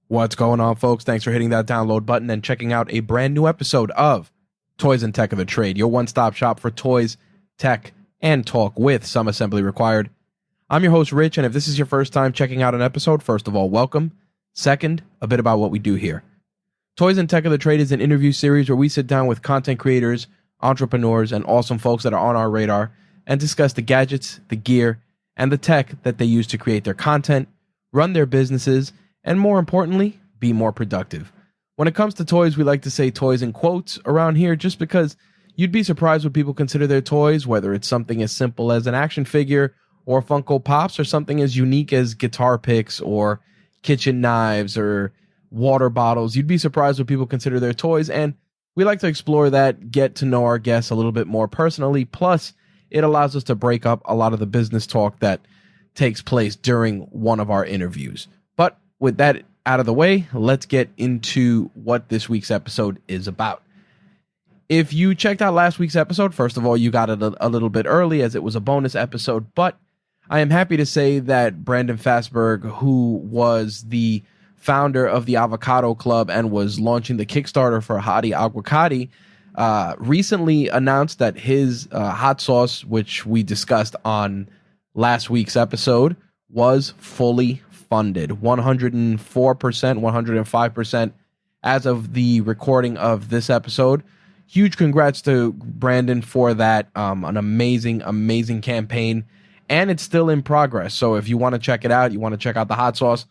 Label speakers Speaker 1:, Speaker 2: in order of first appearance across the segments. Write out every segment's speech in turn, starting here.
Speaker 1: What's going on, folks? Thanks for hitting that download button and checking out a brand new episode of Toys and Tech of the Trade, your one-stop shop for toys, tech, and talk with some assembly required. I'm your host, Rich, and if this is your first time checking out an episode, first of all, welcome. Second, a bit about what we do here. Toys and Tech of the Trade is an interview series where we sit down with content creators, entrepreneurs, and awesome folks that are on our radar and discuss the gadgets, the gear, and the tech that they use to create their content, run their businesses, and more importantly, be more productive. When it comes to toys, we like to say toys in quotes around here just because you'd be surprised what people consider their toys, whether it's something as simple as an action figure or Funko Pops or something as unique as guitar picks or kitchen knives or water bottles. You'd be surprised what people consider their toys, and we like to explore that, get to know our guests a little bit more personally. Plus, it allows us to break up a lot of the business talk that takes place during one of our interviews. But with that out of the way, let's get into what this week's episode is about. If you checked out last week's episode, first of all, you got it a little bit early as it was a bonus episode, but I am happy to say that Brandon Fastberg, who was the founder of the Avocado Club and was launching the Kickstarter for Hadi Aguacate, recently announced that his hot sauce, which we discussed on last week's episode, was fully funded 104%, 105% as of the recording of this episode. Huge congrats to Brandon for that. An amazing campaign, and it's still in progress. So if you want to check it out, you want to check out the hot sauce,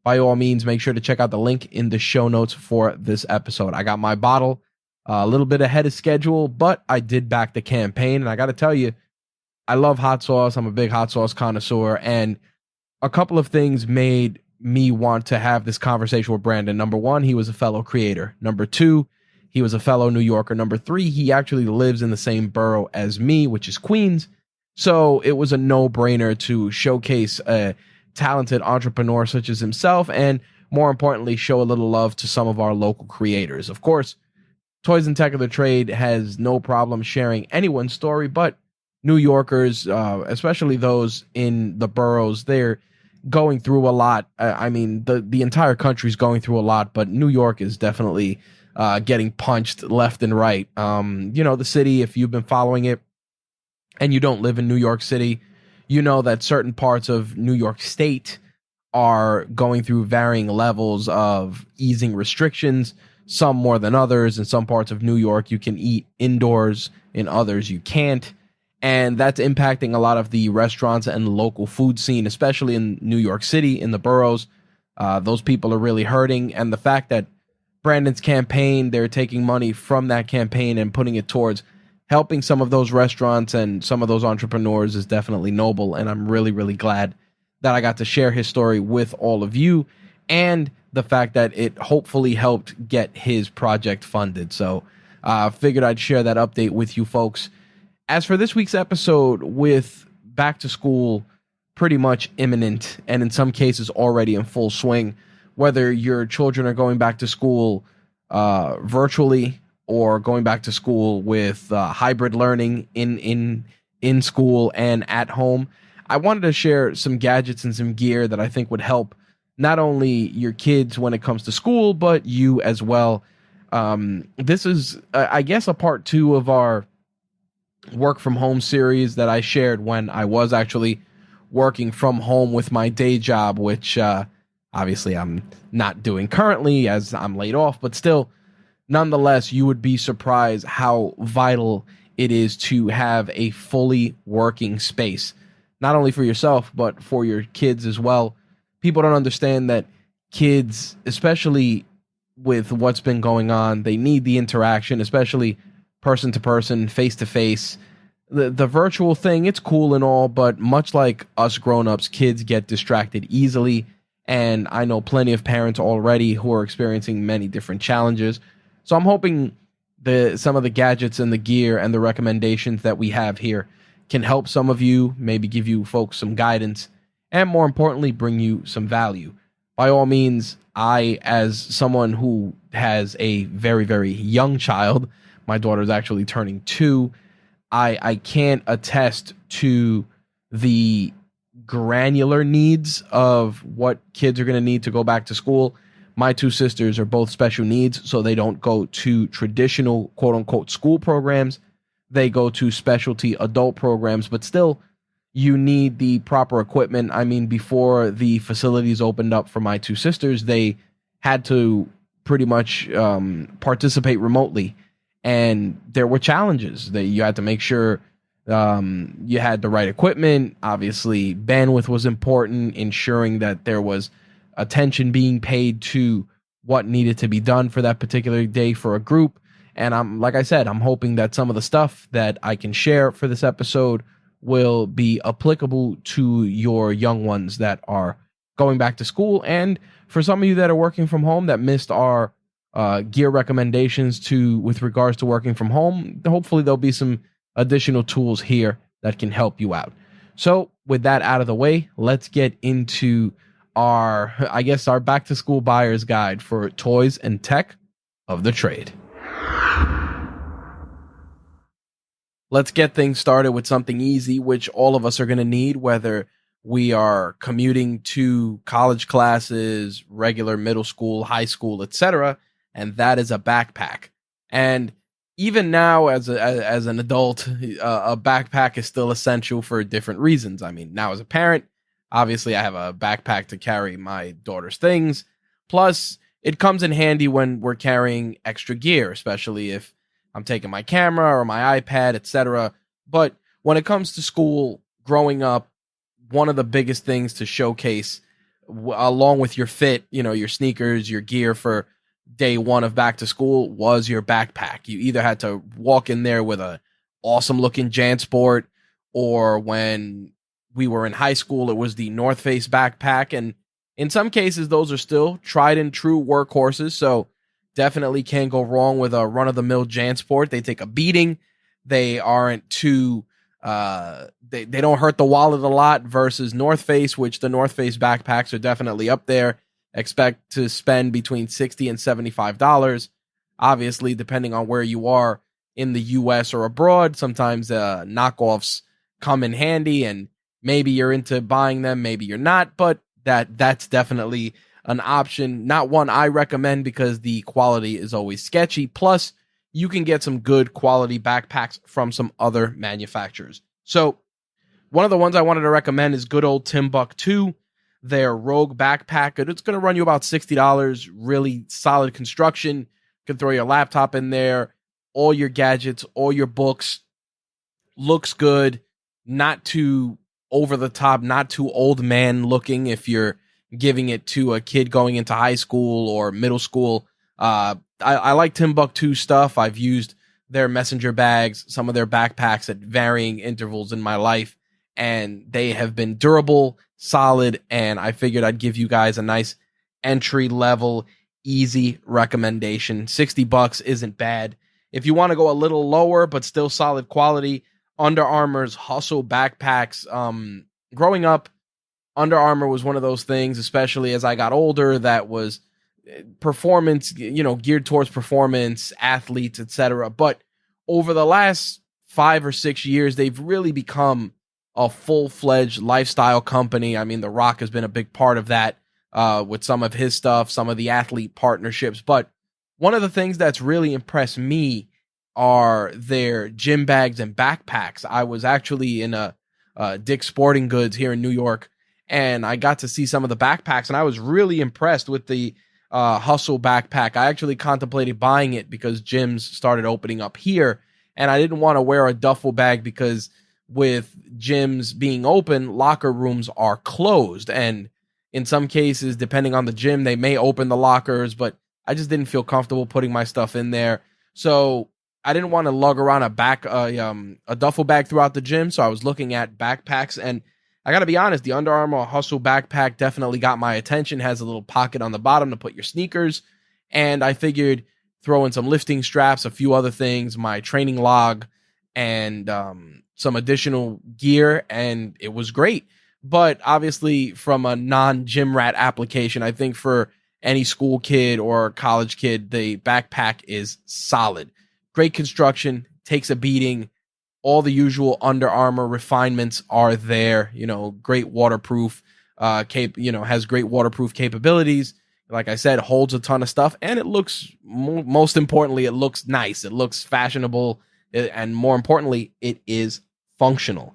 Speaker 1: by all means, make sure to check out the link in the show notes for this episode. I got my bottle a little bit ahead of schedule, but I did back the campaign, and I got to tell you, I love hot sauce. I'm a big hot sauce connoisseur, and a couple of things made me want to have this conversation with Brandon. Number one, he was a fellow creator. Number two, he was a fellow New Yorker. Number three, he actually lives in the same borough as me, which is Queens. So it was a no-brainer to showcase a talented entrepreneur such as himself, and more importantly, show a little love to some of our local creators. Of course, Toys and Tech of the Trade has no problem sharing anyone's story, but New Yorkers, especially those in the boroughs, they're going through a lot. I mean, the entire country's going through a lot, but New York is definitely getting punched left and right. The city, if you've been following it and you don't live in New York City, you know that certain parts of New York State are going through varying levels of easing restrictions, some more than others. In some parts of New York, you can eat indoors, in others you can't. And that's impacting a lot of the restaurants and local food scene, especially in New York City, in the boroughs. Those people are really hurting. And the fact that Brandon's campaign, they're taking money from that campaign and putting it towards helping some of those restaurants and some of those entrepreneurs is definitely noble. And I'm really, really glad that I got to share his story with all of you, and the fact that it hopefully helped get his project funded. So I figured I'd share that update with you folks. As for this week's episode, with back to school pretty much imminent and in some cases already in full swing, whether your children are going back to school virtually or going back to school with hybrid learning in school and at home, I wanted to share some gadgets and some gear that I think would help not only your kids when it comes to school, but you as well. This is, I guess, a part two of our work from home series that I shared when I was actually working from home with my day job, which obviously I'm not doing currently as I'm laid off, but still, nonetheless, you would be surprised how vital it is to have a fully working space, not only for yourself, but for your kids as well. People don't understand that kids, especially with what's been going on, they need the interaction, especially person to person, face to face. The virtual thing, it's cool and all, but much like us grown-ups, kids get distracted easily. And I know plenty of parents already who are experiencing many different challenges. So I'm hoping some of the gadgets and the gear and the recommendations that we have here can help some of you, maybe give you folks some guidance, and more importantly, bring you some value. By all means, I, as someone who has a very, very young child, my daughter's actually turning 2, I can't attest to the granular needs of what kids are going to need to go back to school. My two sisters are both special needs, so they don't go to traditional quote unquote school programs. They go to specialty adult programs, but still, you need the proper equipment. I mean, before the facilities opened up for my two sisters, they had to pretty much participate remotely. And there were challenges that you had to make sure you had the right equipment. Obviously, bandwidth was important, ensuring that there was attention being paid to what needed to be done for that particular day for a group. And like I said, I'm hoping that some of the stuff that I can share for this episode will be applicable to your young ones that are going back to school. And for some of you that are working from home that missed our gear recommendations with regards to working from home, hopefully there'll be some additional tools here that can help you out. So with that out of the way, let's get into our back to school buyer's guide for toys and tech of the trade. Let's get things started with something easy, which all of us are going to need, whether we are commuting to college classes, regular middle school, high school, etc., and that is a backpack. And even now, as an adult, a backpack is still essential for different reasons. I mean, now as a parent, obviously I have a backpack to carry my daughter's things. Plus, it comes in handy when we're carrying extra gear, especially if I'm taking my camera or my iPad, etc. But when it comes to school, growing up, one of the biggest things to showcase, along with your fit, your sneakers, your gear for day one of back to school, was your backpack. You either had to walk in there with a awesome looking JanSport, or when we were in high school, it was the North Face backpack. And in some cases, those are still tried and true workhorses. So definitely can't go wrong with a run-of-the-mill JanSport. They take a beating. They aren't too they don't hurt the wallet a lot, versus North Face, which the North Face backpacks are definitely up there. Expect to spend between $60 and $75. Obviously, depending on where you are in the US or abroad, sometimes knockoffs come in handy, and maybe you're into buying them, maybe you're not, but that's definitely an option. Not one I recommend because the quality is always sketchy. Plus, you can get some good quality backpacks from some other manufacturers. So one of the ones I wanted to recommend is good old Timbuk2, their Rogue backpack. It's going to run you about $60. Really solid construction. You can throw your laptop in there, all your gadgets, all your books. Looks good. Not too over the top, not too old man looking if you're giving it to a kid going into high school or middle school. I like Timbuk2 stuff. I've used their messenger bags, some of their backpacks at varying intervals in my life, and they have been durable, solid, and I figured I'd give you guys a nice entry level, easy recommendation. $60 isn't bad. If you want to go a little lower but still solid quality, Under Armour's Hustle backpacks. Growing up, Under Armour was one of those things, especially as I got older, that was performance, geared towards performance, athletes, etc. But over the last 5 or 6 years, they've really become a full-fledged lifestyle company. I mean, The Rock has been a big part of that with some of his stuff, some of the athlete partnerships. But one of the things that's really impressed me are their gym bags and backpacks. I was actually in a Dick's Sporting Goods here in New York, and I got to see some of the backpacks, and I was really impressed with the Hustle backpack. I actually contemplated buying it because gyms started opening up here, and I didn't want to wear a duffel bag because with gyms being open, locker rooms are closed, and in some cases, depending on the gym, they may open the lockers, but I just didn't feel comfortable putting my stuff in there. So I didn't want to lug around a duffel bag throughout the gym, so I was looking at backpacks, and I got to be honest, the Under Armour Hustle backpack definitely got my attention. Has a little pocket on the bottom to put your sneakers, and I figured throw in some lifting straps, a few other things, my training log, and some additional gear, and it was great. But obviously, from a non-gym rat application, I think for any school kid or college kid, the backpack is solid. Great construction, takes a beating. All the usual Under Armour refinements are there. Great waterproof has great waterproof capabilities. Like I said, holds a ton of stuff, and it looks, most importantly, it looks nice. It looks fashionable, and more importantly, it is functional.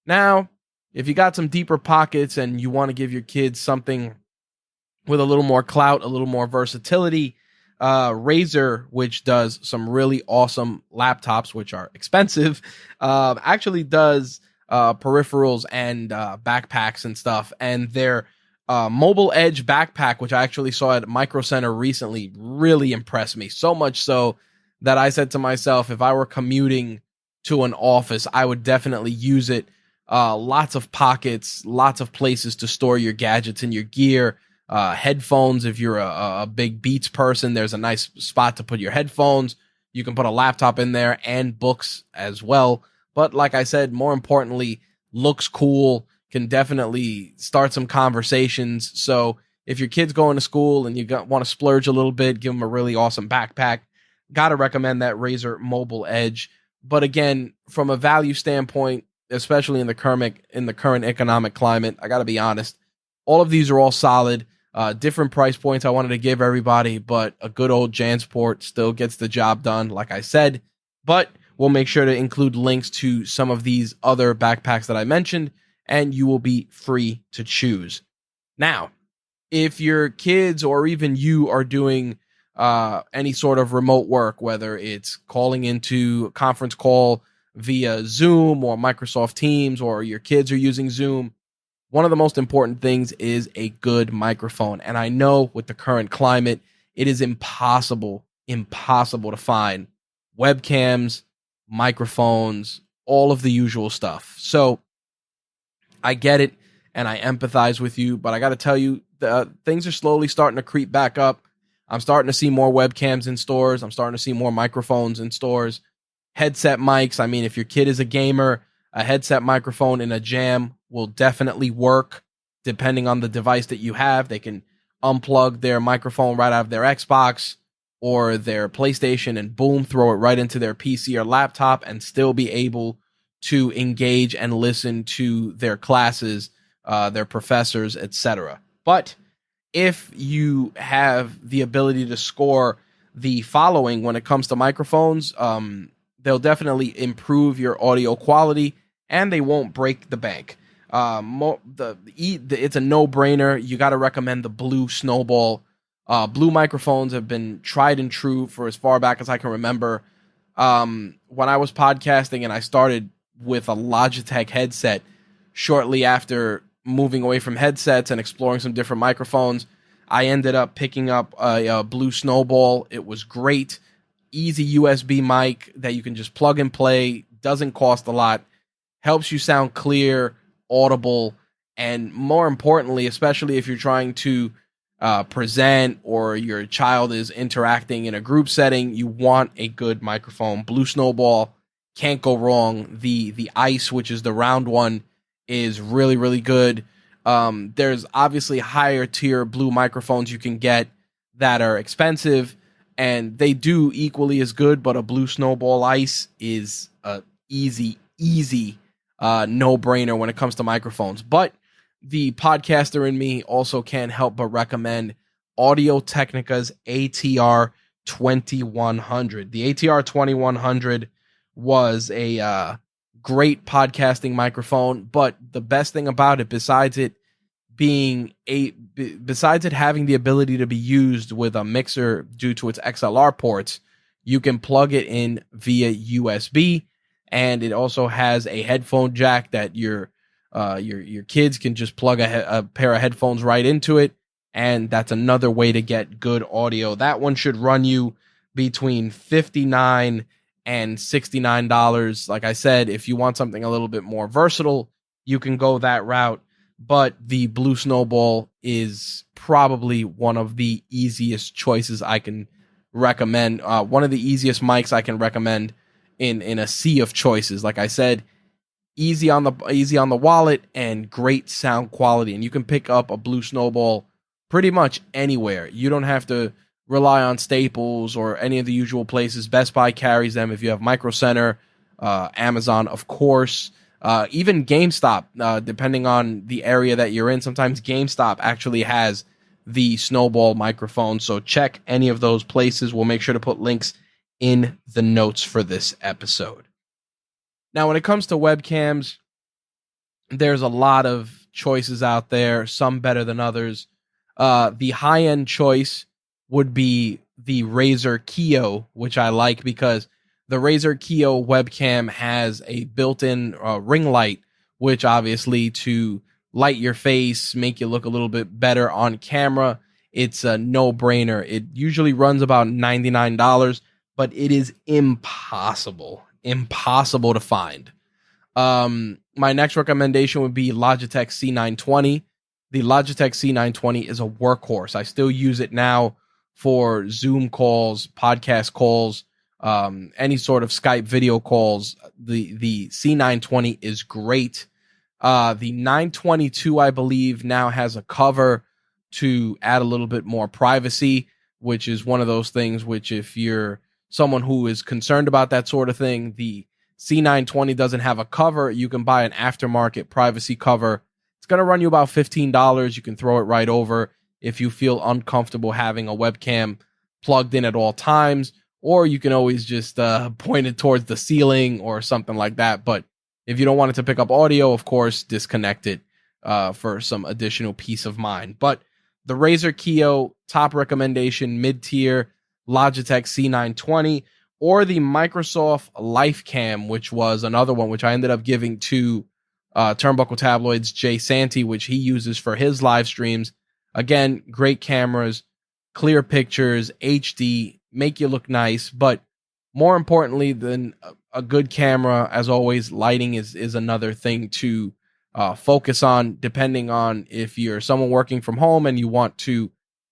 Speaker 1: Now, if you got some deeper pockets and you want to give your kids something with a little more clout, a little more versatility, Razer, which does some really awesome laptops, which are expensive, actually does peripherals and backpacks and stuff. And their Mobile Edge backpack, which I actually saw at Micro Center recently, really impressed me. So much so that I said to myself, if I were commuting to an office, I would definitely use it. Lots of pockets, lots of places to store your gadgets and your gear. Headphones, if you're a big Beats person, there's a nice spot to put your headphones. You can put a laptop in there and books as well. But like I said, more importantly, looks cool, can definitely start some conversations. So if your kid's going to school and you want to splurge a little bit, give them a really awesome backpack, got to recommend that Razer Mobile Edge. But again, from a value standpoint, especially in the current economic climate, I got to be honest, all of these are all solid. Different price points I wanted to give everybody, but a good old JanSport still gets the job done, like I said. But we'll make sure to include links to some of these other backpacks that I mentioned, and you will be free to choose. Now, if your kids or even you are doing any sort of remote work, whether it's calling into a conference call via Zoom or Microsoft Teams, or your kids are using Zoom, one of the most important things is a good microphone. And I know with the current climate, it is impossible to find webcams, microphones, all of the usual stuff. So I get it and I empathize with you, but I got to tell you, things are slowly starting to creep back up. I'm starting to see more webcams in stores. I'm starting to see more microphones in stores. Headset mics. I mean, if your kid is a gamer, a headset microphone in a jam will definitely work depending on the device that you have. They can unplug their microphone right out of their Xbox or their PlayStation and boom, throw it right into their PC or laptop and still be able to engage and listen to their classes, their professors, etc. But if you have the ability to score the following when it comes to microphones, they'll definitely improve your audio quality and they won't break the bank. It's a no-brainer. You got to recommend the Blue Snowball. Blue microphones have been tried and true for as far back as I can remember. When I was podcasting and I started with a Logitech headset, shortly after moving away from headsets and exploring some different microphones, I ended up picking up a Blue Snowball. It was great. Easy USB mic that you can just plug and play. Doesn't cost a lot. Helps you sound clear, audible, and more importantly, especially if you're trying to present or your child is interacting in a group setting, you want a good microphone. Blue Snowball, can't go wrong. The Ice, which is the round one, is really, really good. There's obviously higher tier Blue microphones you can get that are expensive, and they do equally as good, but a Blue Snowball Ice is a easy no-brainer when it comes to microphones. But the podcaster in me also can't help but recommend Audio-Technica's ATR 2100. The ATR 2100 was a great podcasting microphone, but the best thing about it, besides it having the ability to be used with a mixer due to its XLR ports, you can plug it in via USB, and it also has a headphone jack that your kids can just plug a pair of headphones right into it, and that's another way to get good audio. That one should run you between $59 and $69. Like I said, if you want something a little bit more versatile, you can go that route. But the Blue Snowball is probably one of the easiest choices I can recommend. One of the easiest mics I can recommend in a sea of choices. Like I said, easy on the wallet and great sound quality. And you can pick up a Blue Snowball pretty much anywhere. You don't have to rely on Staples or any of the usual places. Best Buy carries them if you have Micro Center, Amazon, of course. Even GameStop, depending on the area that you're in. Sometimes GameStop actually has the Snowball microphone. So check any of those places. We'll make sure to put links in the notes for this episode. Now, when it comes to webcams, there's a lot of choices out there, some better than others. The high-end choice would be the Razer Kiyo, which I like because the Razer Kiyo webcam has a built-in ring light, which obviously to light your face, make you look a little bit better on camera. It's a no-brainer. It usually runs about $99, but it is impossible to find. My next recommendation would be Logitech C920. The Logitech C920 is a workhorse. I still use it now for Zoom calls, podcast calls, any sort of Skype video calls. The C920 is great. The 922, I believe, now has a cover to add a little bit more privacy, which is one of those things which, if you're someone who is concerned about that sort of thing, the C920 doesn't have a cover. You can buy an aftermarket privacy cover. It's going to run you about $15. You can throw it right over if you feel uncomfortable having a webcam plugged in at all times, or you can always just point it towards the ceiling or something like that. But if you don't want it to pick up audio, of course, disconnect it for some additional peace of mind. But the Razer Kiyo, top recommendation, mid-tier, Logitech C920, or the Microsoft LifeCam, which was another one which I ended up giving to Turnbuckle Tabloid's Jay Santee, which he uses for his live streams. Again, great cameras, clear pictures, HD, make you look nice. But more importantly than a good camera, as always, lighting is another thing to focus on, depending on if you're someone working from home and you want to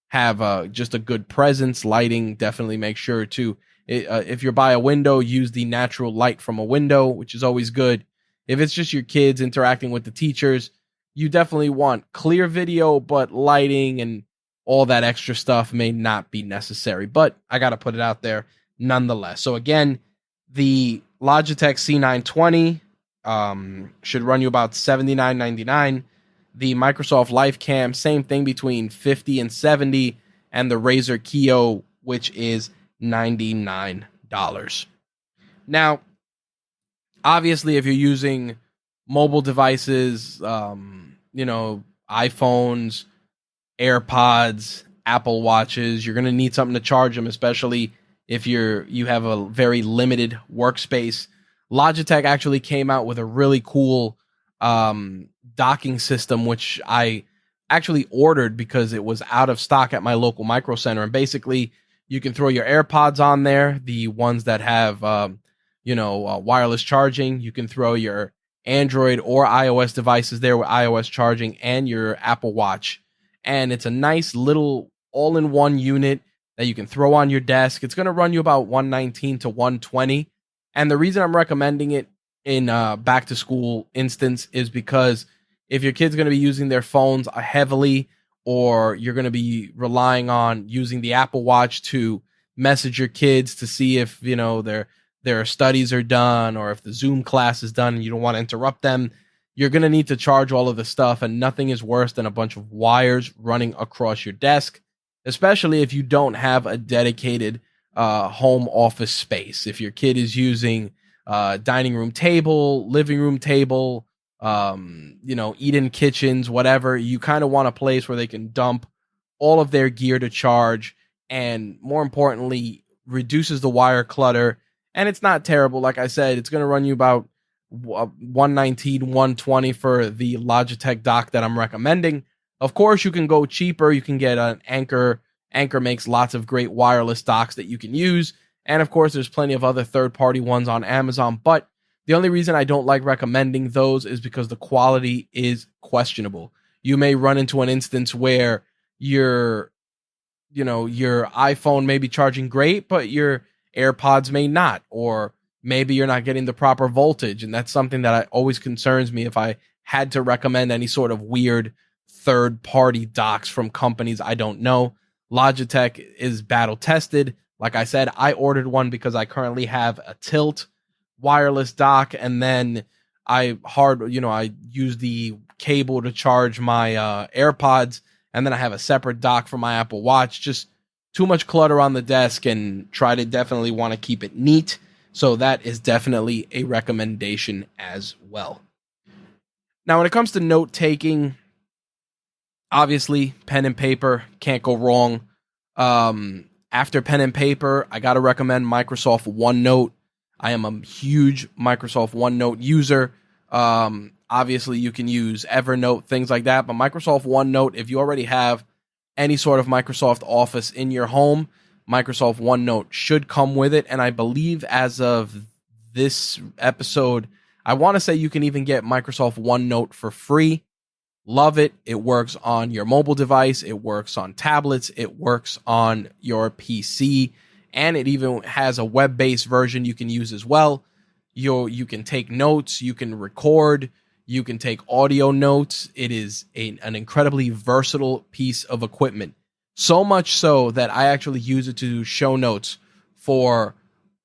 Speaker 1: have just a good presence. Lighting, definitely make sure to, if you're by a window, use the natural light from a window, which is always good. If it's just your kids interacting with the teachers, you definitely want clear video, but lighting and all that extra stuff may not be necessary. But I got to put it out there nonetheless. So again, the Logitech C920 should run you about $79.99. The Microsoft LifeCam, same thing, between $50 and $70, and the Razer Kiyo, which is $99. Now, obviously, if you're using mobile devices, iPhones, AirPods, Apple Watches, you're going to need something to charge them, especially if you have a very limited workspace. Logitech actually came out with a really cool docking system, which I actually ordered because it was out of stock at my local Micro Center. And basically, you can throw your AirPods on there, the ones that have wireless charging. You can throw your Android or iOS devices there with iOS charging, and your Apple Watch. And it's a nice little all-in-one unit that you can throw on your desk. It's going to run you about $119 to $120. And the reason I'm recommending it in back-to-school instance is because if your kid's going to be using their phones heavily, or you're going to be relying on using the Apple Watch to message your kids to see if their studies are done, or if the Zoom class is done and you don't want to interrupt them, you're going to need to charge all of the stuff, and nothing is worse than a bunch of wires running across your desk, especially if you don't have a dedicated home office space. If your kid is using dining room table, living room table, eat-in kitchens, whatever, you kind of want a place where they can dump all of their gear to charge, and more importantly, reduces the wire clutter. And it's not terrible. Like I said, it's going to run you about $119, $120 for the Logitech dock that I'm recommending. Of course, you can go cheaper. You can get an Anker. Anker makes lots of great wireless docks that you can use. And of course, there's plenty of other third-party ones on Amazon. But the only reason I don't like recommending those is because the quality is questionable. You may run into an instance where your iPhone may be charging great, but your AirPods may not, or maybe you're not getting the proper voltage. And that's something that always concerns me if I had to recommend any sort of weird third-party docks from companies I don't know. Logitech is battle tested. Like I said, I ordered one because I currently have a Tilt wireless dock, and then I use the cable to charge my AirPods, and then I have a separate dock for my Apple Watch. Just too much clutter on the desk, and try to definitely want to keep it neat. So that is definitely a recommendation as well. Now, when it comes to note taking, obviously pen and paper, can't go wrong. After pen and paper, I got to recommend Microsoft OneNote. I am a huge Microsoft OneNote user. Obviously, you can use Evernote, things like that. But Microsoft OneNote, if you already have any sort of Microsoft Office in your home, Microsoft OneNote should come with it. And I believe as of this episode, I want to say you can even get Microsoft OneNote for free. Love it. It works on your mobile device. It works on tablets. It works on your PC. And it even has a web-based version you can use as well. You can take notes. You can record. You can take audio notes. It is an incredibly versatile piece of equipment. So much so that I actually use it to do show notes for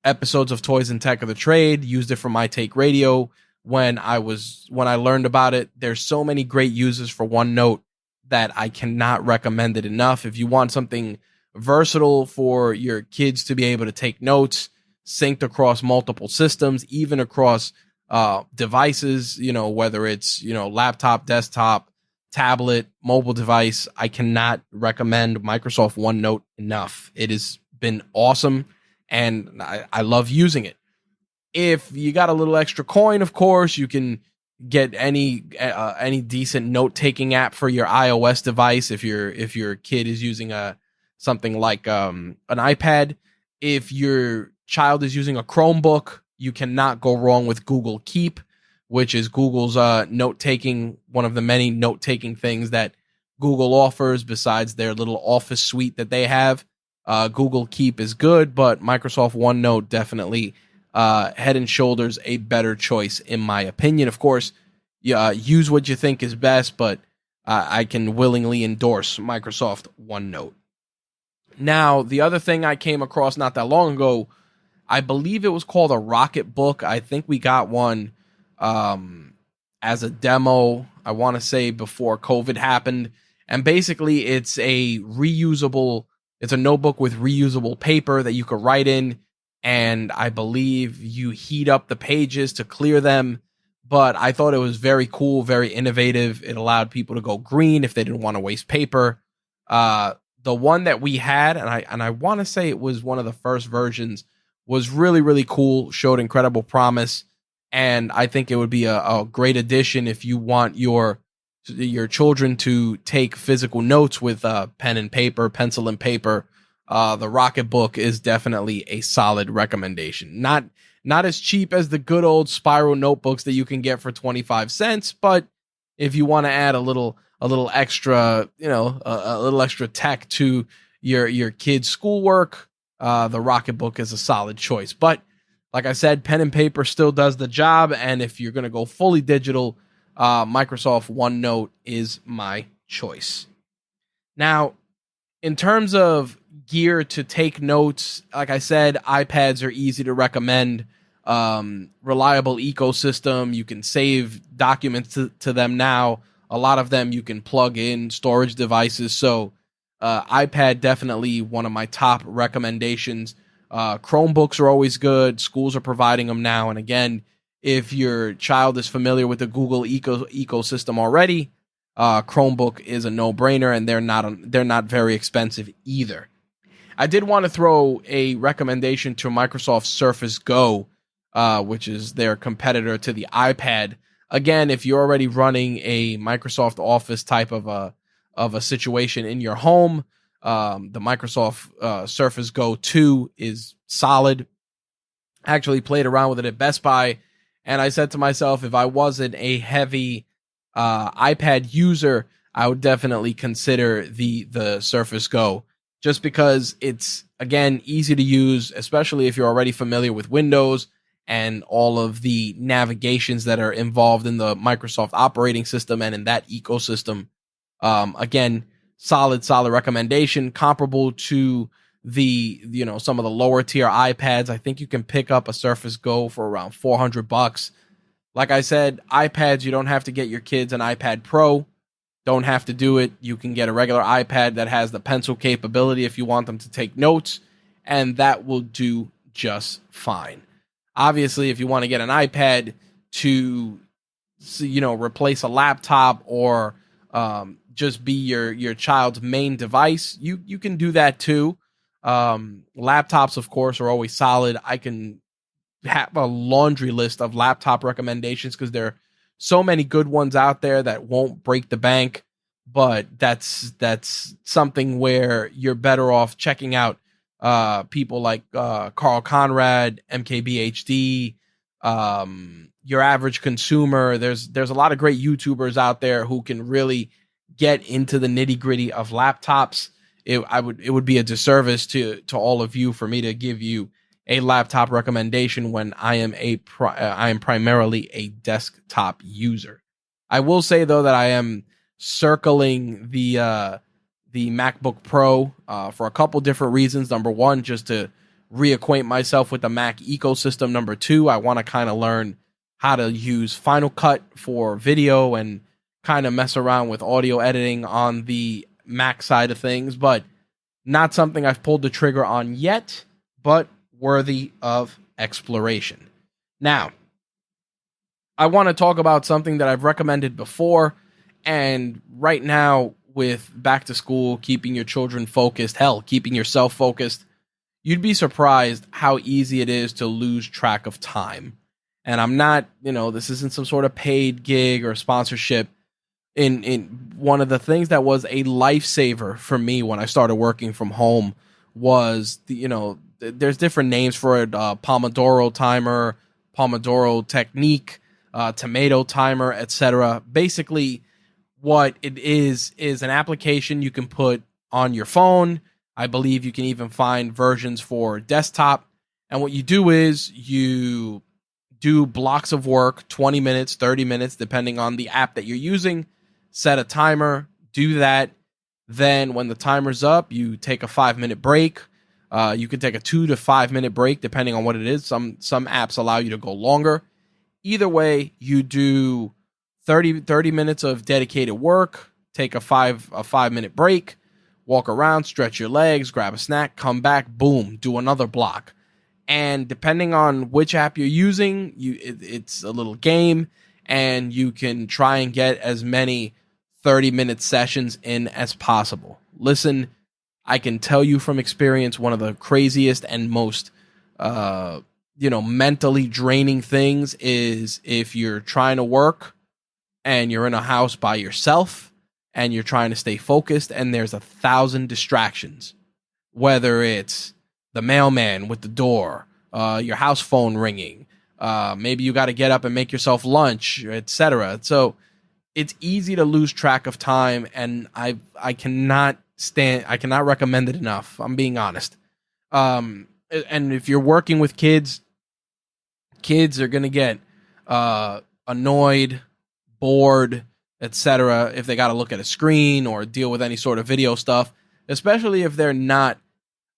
Speaker 1: episodes of Toys and Tech of the Trade. Used it for My Take Radio when I learned about it. There's so many great uses for OneNote that I cannot recommend it enough. If you want something versatile for your kids to be able to take notes, synced across multiple systems, even across devices, whether it's, laptop, desktop, tablet, mobile device, I cannot recommend Microsoft OneNote enough. It has been awesome, and I love using it. If you got a little extra coin, of course, you can get any decent note-taking app for your iOS device if your kid is using something like an iPad. If your child is using a Chromebook, you cannot go wrong with Google Keep, which is Google's note-taking, one of the many note-taking things that Google offers besides their little office suite that they have. Google Keep is good, but Microsoft OneNote definitely head and shoulders a better choice, in my opinion. Of course, use what you think is best, but I can willingly endorse Microsoft OneNote. Now, the other thing I came across not that long ago, I believe it was called a Rocketbook. I think we got one as a demo, I want to say before COVID happened. And basically it's a notebook with reusable paper that you could write in. And I believe you heat up the pages to clear them. But I thought it was very cool, very innovative. It allowed people to go green if they didn't want to waste paper. The one that we had, and I want to say it was one of the first versions, was really, really cool, showed incredible promise. And I think it would be a great addition if you want your children to take physical notes with pen and paper, pencil and paper. The Rocketbook is definitely a solid recommendation. Not as cheap as the good old spiral notebooks that you can get for 25 cents, but if you want to add a little extra, a little extra tech to your kids' schoolwork, the Rocketbook is a solid choice. But like I said, pen and paper still does the job, and if you're going to go fully digital, Microsoft OneNote is my choice. Now, in terms of gear to take notes, like I said, iPads are easy to recommend. Reliable ecosystem. You can save documents to them now. A lot of them you can plug in storage devices. So iPad, definitely one of my top recommendations. Chromebooks are always good. Schools are providing them now. And again, if your child is familiar with the Google ecosystem already, Chromebook is a no-brainer, and they're not very expensive either. I did want to throw a recommendation to Microsoft Surface Go, which is their competitor to the iPad. Again, if you're already running a Microsoft Office type of a situation in your home, the Microsoft Surface Go 2 is solid. I actually played around with it at Best Buy, and I said to myself, if I wasn't a heavy iPad user, I would definitely consider the Surface Go, just because it's, again, easy to use, especially if you're already familiar with Windows and all of the navigations that are involved in the Microsoft operating system and in that ecosystem. Again, solid recommendation, comparable to some of the lower tier iPads. I think you can pick up a Surface Go for around $400. Like I said, iPads, you don't have to get your kids an iPad Pro. don't have to do it. You can get a regular iPad that has the pencil capability if you want them to take notes, and that will do just fine. Obviously, if you want to get an iPad to, replace a laptop or just be your child's main device, you can do that too. Laptops, of course, are always solid. I can have a laundry list of laptop recommendations because there are so many good ones out there that won't break the bank, but that's something where you're better off checking out people like Carl Conrad, MKBHD, Your Average Consumer. There's a lot of great YouTubers out there who can really get into the nitty gritty of laptops. It would be a disservice to all of you for me to give you a laptop recommendation when I am primarily a desktop user. I will say though that I am circling the MacBook Pro for a couple different reasons. Number one, just to reacquaint myself with the Mac ecosystem. Number two, I want to kind of learn how to use Final Cut for video and kind of mess around with audio editing on the Mac side of things, but not something I've pulled the trigger on yet, but worthy of exploration. Now, I want to talk about something that I've recommended before, and right now with back to school, keeping your children focused, hell, keeping yourself focused, you'd be surprised how easy it is to lose track of time. And I'm not, this isn't some sort of paid gig or sponsorship. In one of the things that was a lifesaver for me when I started working from home was there's different names for it, Pomodoro timer, Pomodoro technique, tomato timer, etc. Basically, what it is an application you can put on your phone. I believe you can even find versions for desktop. And what you do is you do blocks of work, 20 minutes, 30 minutes, depending on the app that you're using. Set a timer, do that. Then when the timer's up, you take a 5-minute break. You can take a 2 to 5 minute break depending on what it is. Some apps allow you to go longer. Either way, you do 30 minutes of dedicated work, take a 5-minute break, walk around, stretch your legs, grab a snack, come back, boom, do another block. And depending on which app you're using, it's a little game, and you can try and get as many 30-minute sessions in as possible. Listen, I can tell you from experience, one of the craziest and most, mentally draining things is if you're trying to work and you're in a house by yourself and you're trying to stay focused and there's 1,000 distractions, whether it's the mailman with the door, your house phone ringing, maybe you got to get up and make yourself lunch, etc. So it's easy to lose track of time, and I cannot recommend it enough. I'm being honest. And if you're working with kids are going to get annoyed, bored, etc. if they got to look at a screen or deal with any sort of video stuff, especially if they're not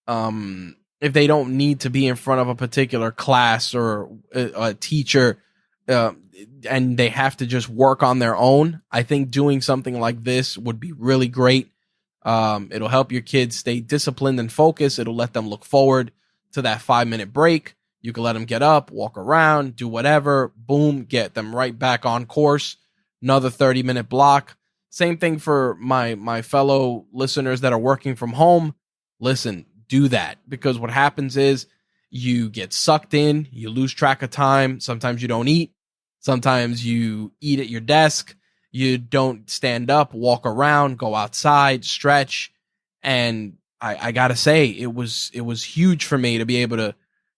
Speaker 1: if they don't need to be in front of a particular class or a teacher, and they have to just work on their own. I think doing something like this would be really great. It'll help your kids stay disciplined and focused. It'll let them look forward to that 5-minute break. You can let them get up, walk around, do whatever, boom, get them right back on course. Another 30-minute block. Same thing for my fellow listeners that are working from home. Listen, do that, because what happens is you get sucked in, you lose track of time. Sometimes you don't eat. Sometimes you eat at your desk. You don't stand up, walk around, go outside, stretch. And I gotta say, it was huge for me to be able to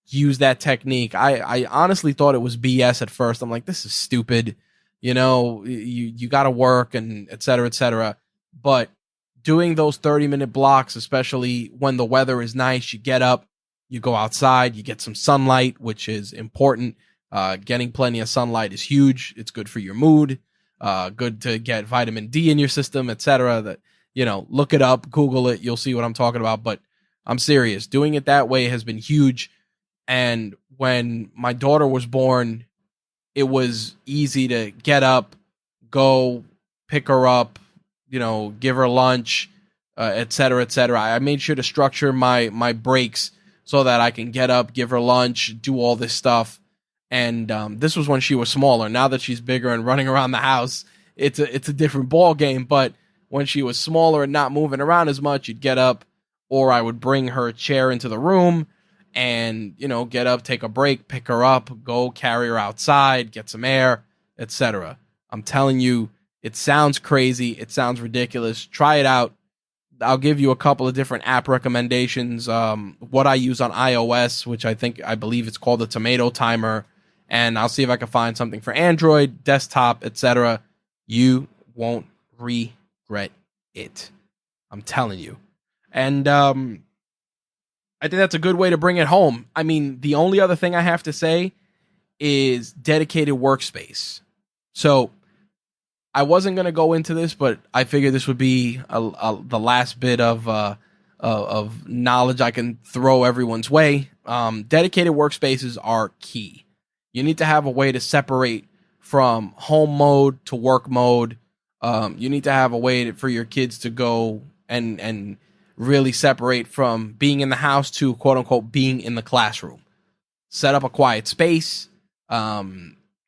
Speaker 1: use that technique. I honestly thought it was BS at first. I'm like, this is stupid. You gotta work and et cetera, et cetera. But doing those 30-minute blocks, especially when the weather is nice, you get up, you go outside, you get some sunlight, which is important. Getting plenty of sunlight is huge. It's good for your mood. Good to get vitamin D in your system, etc. That, look it up, Google it, you'll see what I'm talking about. But I'm serious. Doing it that way has been huge. And when my daughter was born, it was easy to get up, go pick her up, give her lunch, et cetera, et cetera. I made sure to structure my breaks so that I can get up, give her lunch, do all this stuff. And this was when she was smaller. Now that she's bigger and running around the house, it's a different ball game. But when she was smaller and not moving around as much, you'd get up, or I would bring her chair into the room and, get up, take a break, pick her up, go carry her outside, get some air, etc. I'm telling you, it sounds crazy. It sounds ridiculous. Try it out. I'll give you a couple of different app recommendations. What I use on iOS, which I believe it's called the Tomato Timer, and I'll see if I can find something for Android, desktop, etc. You won't regret it. I'm telling you. And I think that's a good way to bring it home. I mean, the only other thing I have to say is dedicated workspace. So I wasn't going to go into this, but I figured this would be the last bit of knowledge I can throw everyone's way. Dedicated workspaces are key. You need to have a way to separate from home mode to work mode. You need to have a way for your kids to go and really separate from being in the house to, quote unquote, being in the classroom. Set up a quiet space.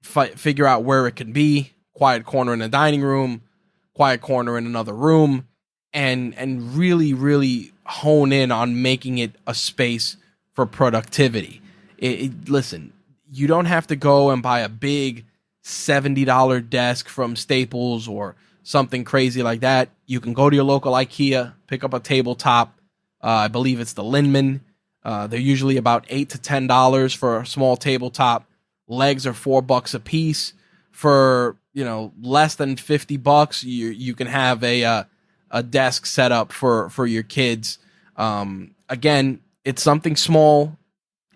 Speaker 1: Figure out where it can be. Quiet corner in the dining room, quiet corner in another room, and really, really hone in on making it a space for productivity. Listen, you don't have to go and buy a big $70 desk from Staples or something crazy like that. You can go to your local IKEA, pick up a tabletop. I believe it's the Lindemann. They're usually about $8 to $10 for a small tabletop. Legs are $4 a piece. For less than $50, you can have a desk set up for your kids. Again, it's something small.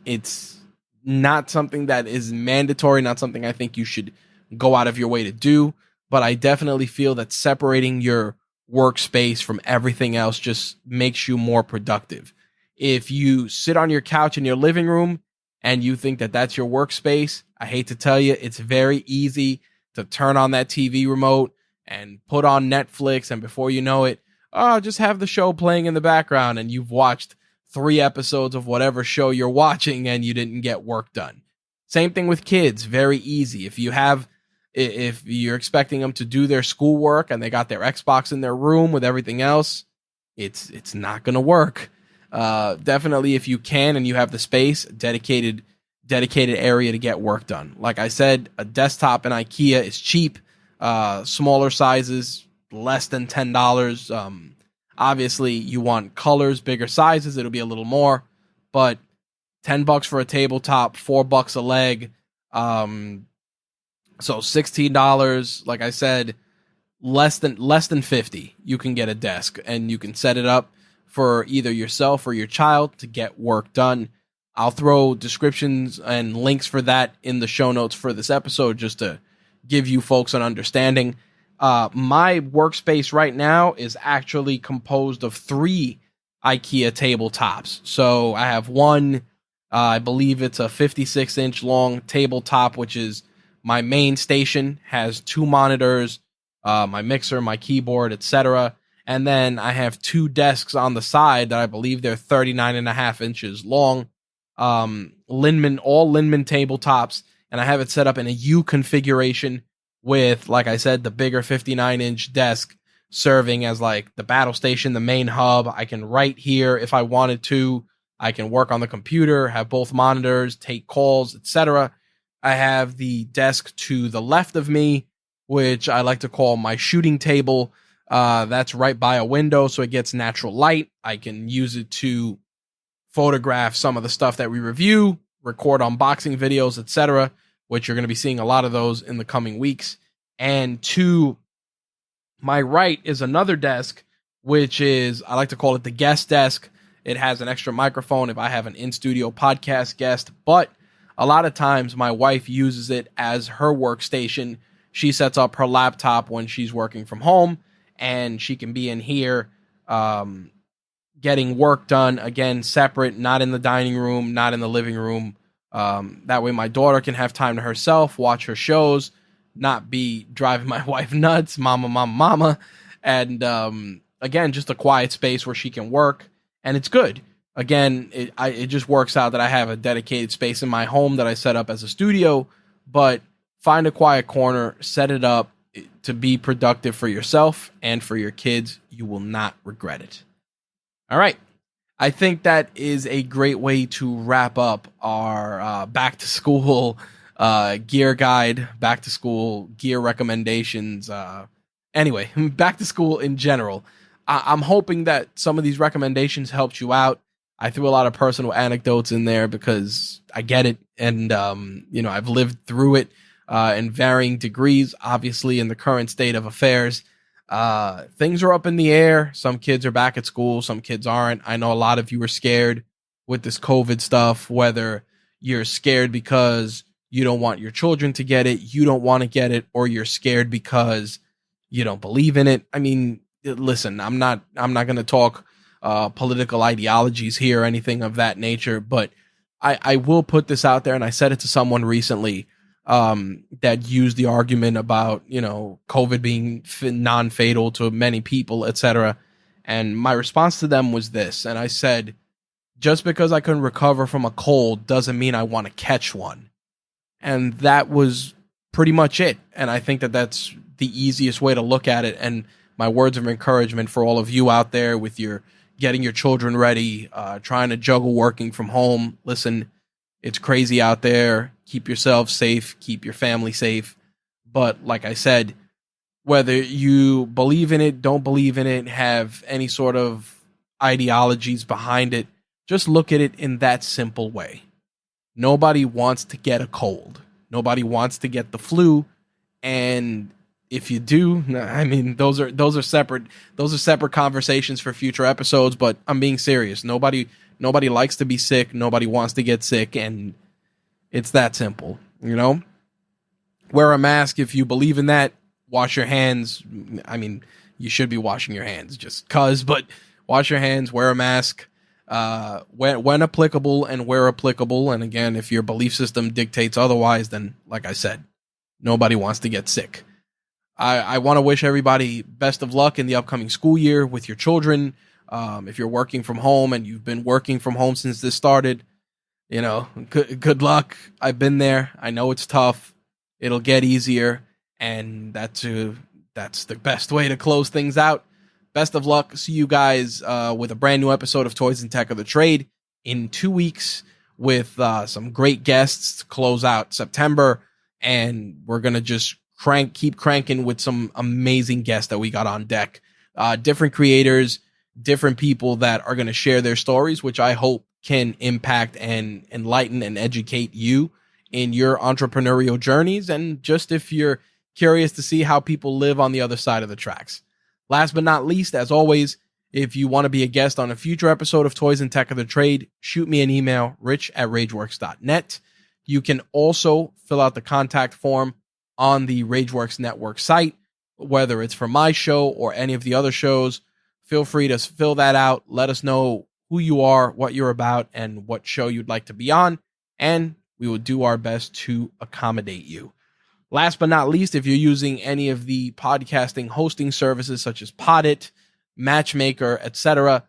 Speaker 1: It's not something that is mandatory, not something I think you should go out of your way to do. But I definitely feel that separating your workspace from everything else just makes you more productive. If you sit on your couch in your living room and you think that that's your workspace, I hate to tell you, it's very easy to turn on that TV remote and put on Netflix, and before you know it, just have the show playing in the background, and you've watched 3 episodes of whatever show you're watching and you didn't get work done. Same thing with kids, very easy. If you're expecting them to do their schoolwork and they got their Xbox in their room with everything else, it's not going to work. Definitely, if you can and you have the space, dedicated area to get work done. Like I said, a desktop in IKEA is cheap. Smaller sizes, less than $10. Obviously, you want colors, bigger sizes, it'll be a little more. But $10 for a tabletop, $4 a leg. So $16. Like I said, less than $50. You can get a desk and you can set it up for either yourself or your child to get work done. I'll throw descriptions and links for that in the show notes for this episode just to give you folks an understanding. My workspace right now is actually composed of 3 IKEA tabletops. So I have one, I believe it's a 56-inch long tabletop, which is my main station, has 2 monitors, my mixer, my keyboard, etc. And then I have 2 desks on the side that I believe they're 39.5 inches long. Lindemann, all Lindemann tabletops, and I have it set up in a U configuration with, like I said, the bigger 59-inch desk serving as like the battle station, the main hub. I can write here if I wanted to. I can work on the computer, have both monitors, take calls, etc. I have the desk to the left of me, which I like to call my shooting table. That's right by a window, so it gets natural light. I can use it to photograph some of the stuff that we review, record unboxing videos, etc., which you're going to be seeing a lot of those in the coming weeks. And to my right is another desk, which is, I like to call it the guest desk. It has an extra microphone if I have an in-studio podcast guest, but a lot of times my wife uses it as her workstation. She sets up her laptop when she's working from home, and she can be in here getting work done, again, separate, not in the dining room, not in the living room. That way my daughter can have time to herself, watch her shows, not be driving my wife nuts, mama. And again, just a quiet space where she can work, and it's good. Again, it just works out that I have a dedicated space in my home that I set up as a studio, but find a quiet corner, set it up to be productive for yourself and for your kids. You will not regret it. All right. I think that is a great way to wrap up our back to school gear guide, back to school gear recommendations. Anyway, back to school in general. I'm hoping that some of these recommendations helped you out. I threw a lot of personal anecdotes in there because I get it. And, I've lived through it in varying degrees, obviously, in the current state of affairs. Things are up in the air. Some kids are back at school. Some kids aren't. I know a lot of you are scared with this COVID stuff, whether you're scared because you don't want your children to get it, you don't want to get it, or you're scared because you don't believe in it. I mean, listen, I'm not going to talk political ideologies here or anything of that nature, but I will put this out there, and I said it to someone recently that used the argument about, COVID being non-fatal to many people, etc. And my response to them was this, and I said, just because I can recover from a cold doesn't mean I want to catch one. And that was pretty much it. And I think that that's the easiest way to look at it. And my words of encouragement for all of you out there with your getting your children ready, trying to juggle working from home. Listen, it's crazy out there. Keep yourself safe. Keep your family safe. But like I said, whether you believe in it, don't believe in it, have any sort of ideologies behind it, just look at it in that simple way. Nobody wants to get a cold. Nobody wants to get the flu. And if you do, I mean, those are separate conversations for future episodes, but I'm being serious. Nobody likes to be sick. Nobody wants to get sick. And it's that simple, Wear a mask if you believe in that. Wash your hands. I mean, you should be washing your hands just cause, but wash your hands, wear a mask. When applicable and where applicable. And again, if your belief system dictates otherwise, then like I said, nobody wants to get sick. I want to wish everybody best of luck in the upcoming school year with your children. If you're working from home and you've been working from home since this started, good luck. I've been there. I know it's tough. It'll get easier. And that's the best way to close things out. Best of luck. See you guys with a brand new episode of Toys and Tech of the Trade in 2 weeks with some great guests to close out September. And we're going to just keep cranking with some amazing guests that we got on deck. Different creators, different people that are going to share their stories, which I hope can impact and enlighten and educate you in your entrepreneurial journeys. And just if you're curious to see how people live on the other side of the tracks. Last but not least, as always, if you want to be a guest on a future episode of Toys and Tech of the Trade, shoot me an email, rich@rageworks.net. You can also fill out the contact form on the Rageworks Network site, whether it's for my show or any of the other shows. Feel free to fill that out. Let us know who you are, what you're about, and what show you'd like to be on, and we will do our best to accommodate you. Last but not least, if you're using any of the podcasting hosting services such as Podit, Matchmaker, etc.,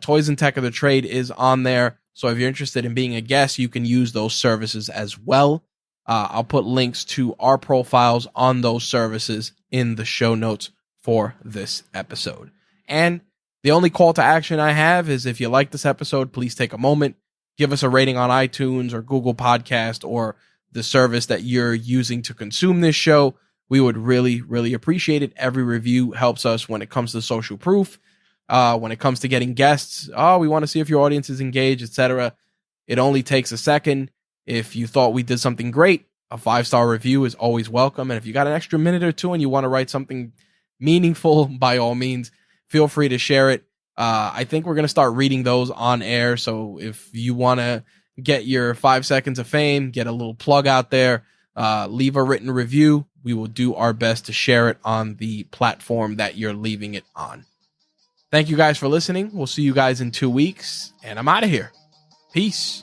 Speaker 1: Toys and Tech of the Trade is on there. So if you're interested in being a guest, you can use those services as well. I'll put links to our profiles on those services in the show notes for this episode. And the only call to action I have is if you like this episode, please take a moment, give us a rating on iTunes or Google Podcast or the service that you're using to consume this show. We would really, really appreciate it. Every review helps us when it comes to social proof, when it comes to getting guests. We want to see if your audience is engaged, etc. It only takes a second. If you thought we did something great, a 5-star review is always welcome. And if you got an extra minute or two and you want to write something meaningful, by all means, feel free to share it. I think we're going to start reading those on air. So if you want to get your 5 seconds of fame, get a little plug out there, leave a written review. We will do our best to share it on the platform that you're leaving it on. Thank you guys for listening. We'll see you guys in 2 weeks, and I'm out of here. Peace.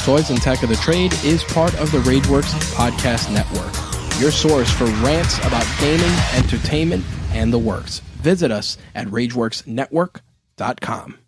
Speaker 1: Toys and Tech of the Trade is part of the RageWorks Podcast Network, your source for rants about gaming, entertainment, and the works. Visit us at RageWorksNetwork.com.